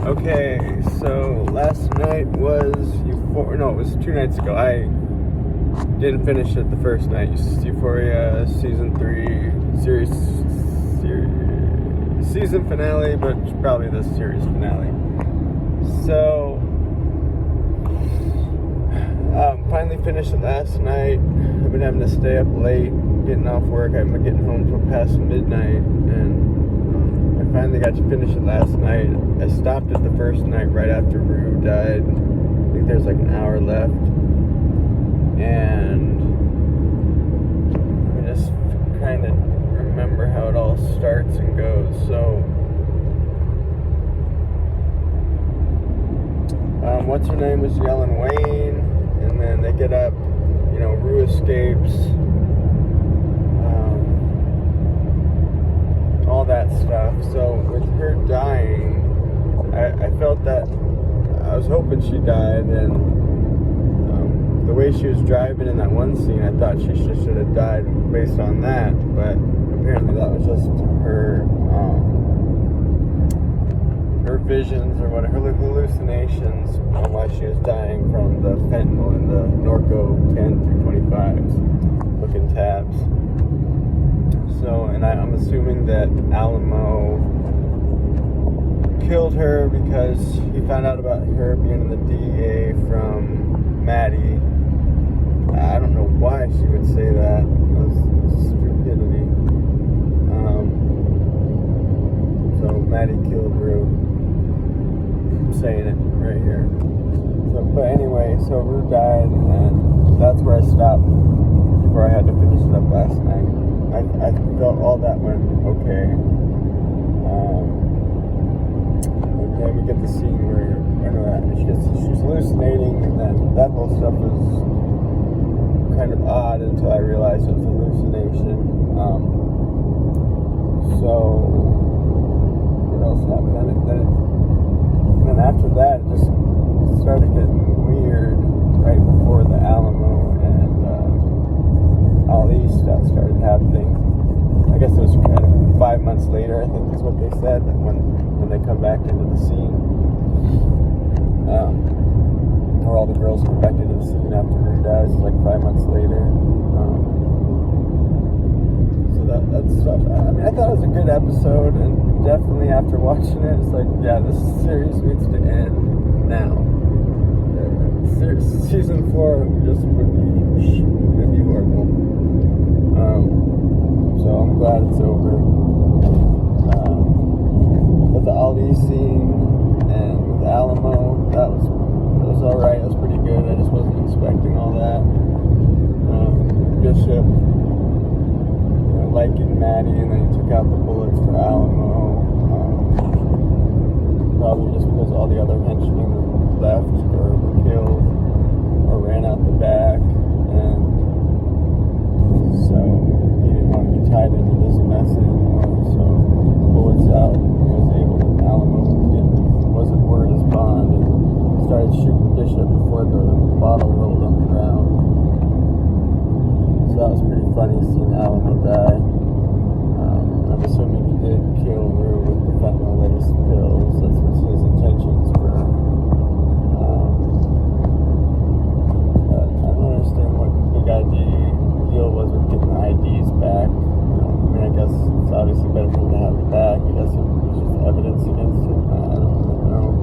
Okay, so last night was Euphoria. No, it was 2 nights ago. I didn't finish it the first night. Euphoria season 3 season finale, but probably the series finale. So finally finished it last night. I've been having to stay up late, getting off work. I'm getting home till past midnight, and I finally got to finish it last night. I stopped it the first night right after Rue died. I think there's like an hour left, and I just kind of remember how it all starts and goes. So what's her name was yelling Wayne, and then they get up, Rue escapes, all that stuff. So with her dying, I felt that I was hoping she died, and the way she was driving in that one scene, I thought she should have died based on that, but apparently that was just her visions or whatever, her hallucinations on why she was dying from the fentanyl and the Norco 10 through 25s looking tabs. So, and I'm assuming that Alamo killed her because he found out about her being in the DEA from Maddie. I don't know why she would say that. That was stupidity. So Maddie killed Rue. I'm saying it right here. So, but anyway, so Rue died, and that's where I stopped before I had to finish it up last night. I felt all that went okay. And then we get the scene where she's hallucinating, and then that whole stuff was kind of odd until I realized it was a hallucination. So what else happened? Then after that, it just started getting weird right before the Alamo and Ali stuff started happening. I guess it was kind of 5 months later, I think is what they said, that when they come back into the scene. Or all the girls come back into the scene after Rue dies, like 5 months later. So that stuff. I mean, I thought it was a good episode, and definitely after watching it, it's like, yeah, this series needs to end now. Season 4 just would be horrible. So I'm glad it's over. But the Ali scene and with Alamo, that was alright. It was pretty good. I just wasn't expecting all that. Bishop, liking Maddie, and then he took out the bullets for Alamo. Probably just because all the other henchmen left or were killed or ran out the back, and so he didn't want to be tied into this mess anymore. So he took the bullets out and was able to. Alamo wasn't worth his bond and started shooting Bishop before the bottle rolled on the ground. So that was pretty funny seeing Alamo die. I'm assuming he did kill Rue with the fentanyl-laced pills. That's what his intentions were. I don't understand what the deal was with getting the IDs back. I guess it's obviously better for him to have it back. I guess it was just evidence against him. I don't really know.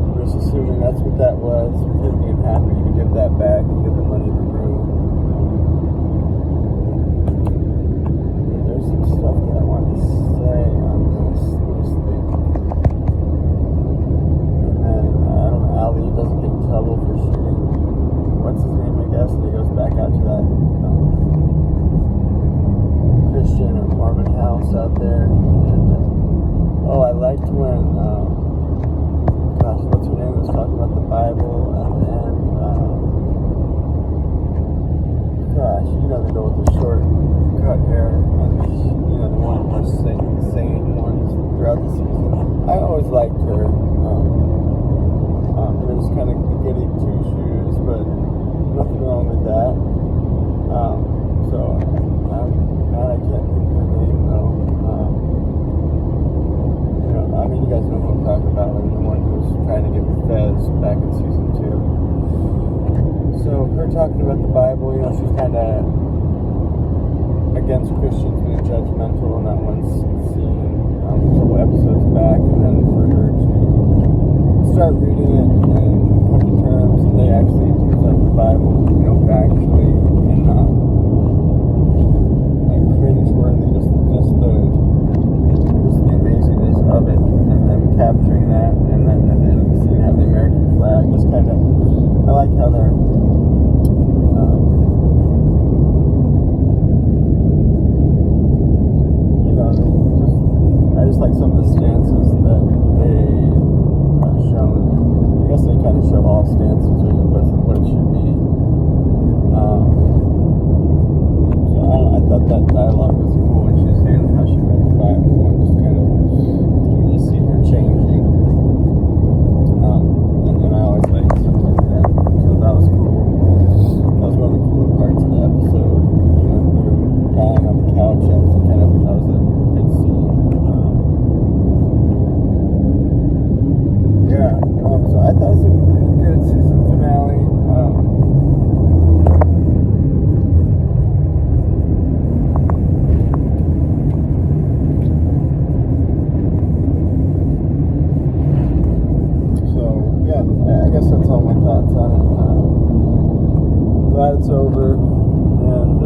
I'm just assuming that's what that was, with him being happy to get that back and give the money to Rue. There's some stuff that I wanted to say on this thing. And then, I don't know, Ali doesn't get in trouble for shooting, what's his name, I guess, and he goes back out to that Christian or Mormon house out there. And, I liked when, what's her name, was talking about the Bible at the end. The girl with the short cut hair, and the one more sane ones throughout the season. I always liked her. It was kind of the goody two shoes, but nothing wrong with that. So I'm glad I can't think of her name though. I mean, you guys know who I'm talking about, like the one who was trying to get with Fez back in season 2. So her talking about the Bible, she's kind of against Christians being judgmental in that one scene a couple episodes back, and then for her to start reading it and come to terms, and they actually present the Bible, factually and not like cringe-worthy, just the amazingness of it, and then capturing that, and then at the end of the scene have the American flag. Just kind of, I like how they're I just like some of the stances that they are shown. I guess they kind of show all stances with what it should be. So I thought that dialogue was cool when she was saying how she read the Bible, and just kind of you just see her changing. And I always like stuff like that. So that was cool. That was one of the cooler parts of the episode. Lying on the couch, that was a good scene. So I thought it was a pretty good season finale. I guess that's all my thoughts on it. Glad it's over, and